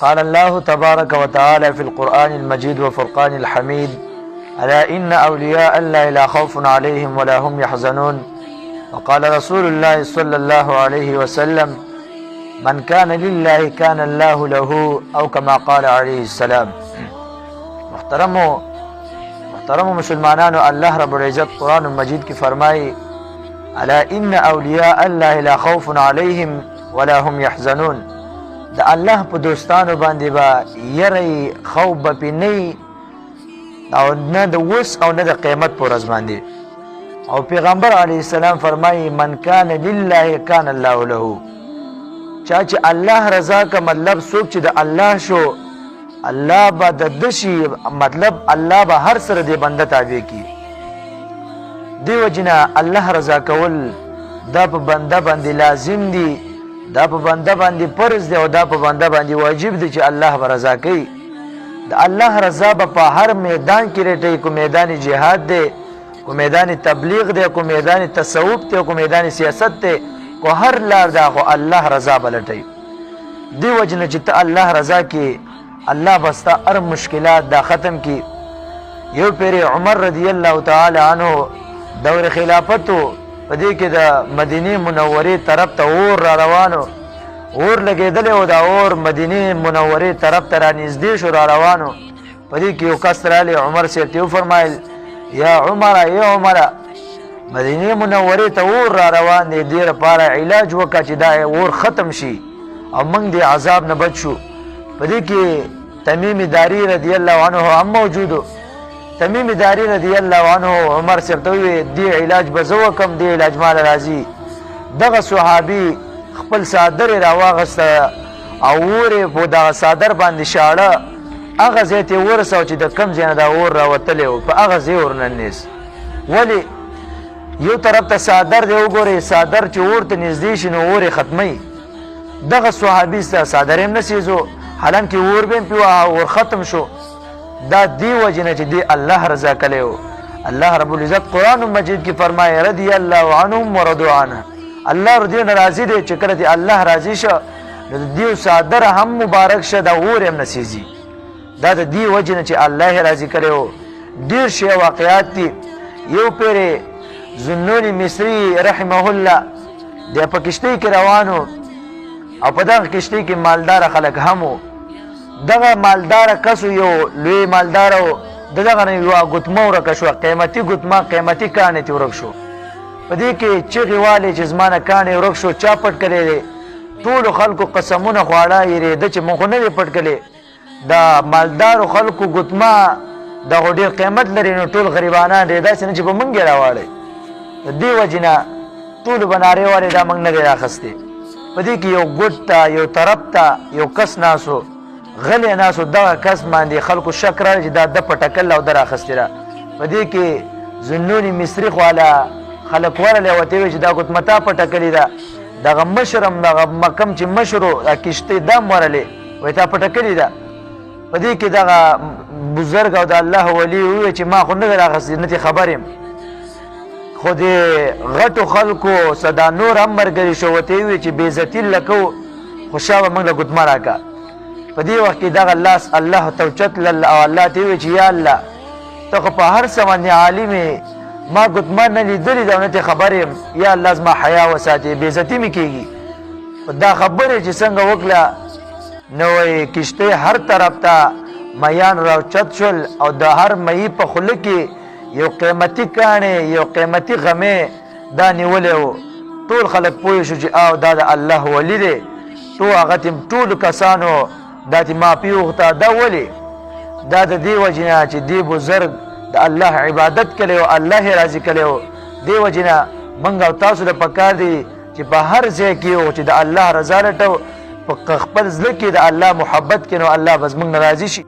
قال الله تبارك وتعالى في القرآن المجيد وفرقان الحميد ألا إن أولياء الله لا خوف عليهم ولا هم يحزنون. وقال رسول الله صلى الله عليه وسلم من كان لله كان الله له أو كما قال عليه السلام. محترم مسلمانانو، الله رب العزت قرآن مجید کی فرمائی الا ان اولیاء الله لا خوف عليهم ولا هم يحزنون. د الله په دوستانو باندې با یری خوف به پې نه او نه د وس او نه د قیامت په ورځ باندې. او پیغمبر علیه السلام فرمایي من کان لله کان الله له. چا چې الله رضا کا مطلب څوک چې د الله شو الله به د دشي، مطلب الله به هر سره دی بنده تابع کی. دیو جنا الله رضا کول دا په بنده باندې لازم دی، دا په بنده باندې فرض دی او دا په بنده باندې واجب دی چې الله به رضا کوي. د الله رضا به په هر میدان کې رټي، کو میدان جهاد دی، کو میدان تبلیغ دی، کو میدان تصوف دی، کو میدان سیاست دی، کو هر لار دا خو الله رضا بلټي. دیو جنا چې ته الله رضا کې الله بستا هر مشکلات دا ختم کی. یو پیر عمر رضی الله تعالی عنہ دور خلافتو په دې کې د مدینه منورې طرف ته اور را روانو، اور لګېدلی او دا اور مدینه منورې طرف ته را نږدې شو، را روانو. په دې کې یو کس راغلی، عمر صاحب ته وفرمایل یا عمره مدینه منورې ته اور را روان دی، دې لپاره علاج وکړه چې دا اور ختم شي او موږ د عذاب نه بچ شو. په دې کې تمیم داری رضی الله عنه هم موجودو. تمیم داری رضی الله عنه عمر صاحب ته وی دی علاج به زه وکم، دی علاج مال راځي. دغه صحابي خپل صادر راواغسته او ور په دغه صادر باندې شاړه، هغه ځای ته ورسو چې د کم ځای نه دا اور راوتلی و، په هغه ځای ورننیس. ولې یو طرف ته صادر دی، وګورئ صادر چې اور ته نږدې شي نو اور یې ختموي. دغه صحابي ستا صادر هم نه سیزو، حالانکه اور به هم پې اور ختم شو. دا دی وجنه چې دی الله رضا کلیو. الله رب العزت قرآن مجید کی فرمائے رضی اللہ عنہم ورضوا عنہ. الله رضی راضی دی چې کله دی الله راضی شو نو دیو صادر هم مبارک شه، دا اور هم نسیزي. دا د دی وجنه چې الله راضی کلیو. ډیر شی واقعات دي. یو پیر زنونی مصری رحمه الله د په کشتی کې روانو او په دغه کشتی کې مالدار خلک همو. دغه مالدار کسو یو لوی مالدار او دغه نه یو غتمه ورکه شو، قیمتي غتمه قیمتي کانه تی ورک شو. په دې کې چغې والي چې زمانه کانه ورک شو، چا پټ کړی. ټول خلکو قسمونه خواړه یې د چې مونږ نه پټ کړي. دا مالدار خلکو غتمه د ډیر قیمت لري نو ټول غریبانان دې داسې نه چې په مونږ راواړي. دی وجنه ټول بناره والے دا مونږ نه راخسته. په دې کې یو ګټ ته یو طرف ته یو کس ناسو غلی ناسو، دغه کس باندې خلکو شک راغلی چې دا د پټکل او در اخیستې ده. په دې کې زنونی مصري خواله خلک ورغلی ورته ویل چې دا ګوتمه تا پټکلې ده. دغه مشر هم دغه مکم چې مشر و دا کشتۍ دا هم ورغلی وایي تا پټکلې ده. په دې کې دغه بزرګ او د الله ولي وویل چې ما خو نه ده راخیستې، نه ترې خبر یم. خو د غټو خلکو صدا نور هم ملګري شو، ورته یې وویل چې بېعزتي لکو خو شابه موږ له ګوتمه راکړه. په دې وخت کې دغه لاس الله ته اوچت لل او الله ته وویل چې یا الله ته خو په هر څه باندې عالم یې، ما ګوتمه نه لیدلې ده او نه ترې خبر یم. یا الله زما حیا وساتې، بېعزتي مې کېږي. دا خبرې چې څنګه وکړه نو وایي کشتۍ هر طرف ته میان راوچت شول او د هر مهي په خوله کې یو قیمتي کاڼې یو قیمتي غمې دا نیولی و. ټول خلک پوه شو چې او دا د الله ولی دی. هغه ټولو کسانو دا تی معافي وغوښته. دا ولې؟ دا د دې وجې نه چې دې بزرګ د الله عبادت کړی او الله یې راضي کړی و. دې وجې نه موږ او تاسو له پکار دی چې په هر ځای کې یو چې د الله رضا لټو، په خپل زړه کې د الله محبت کې نو الله به زموږ نه راضي شي.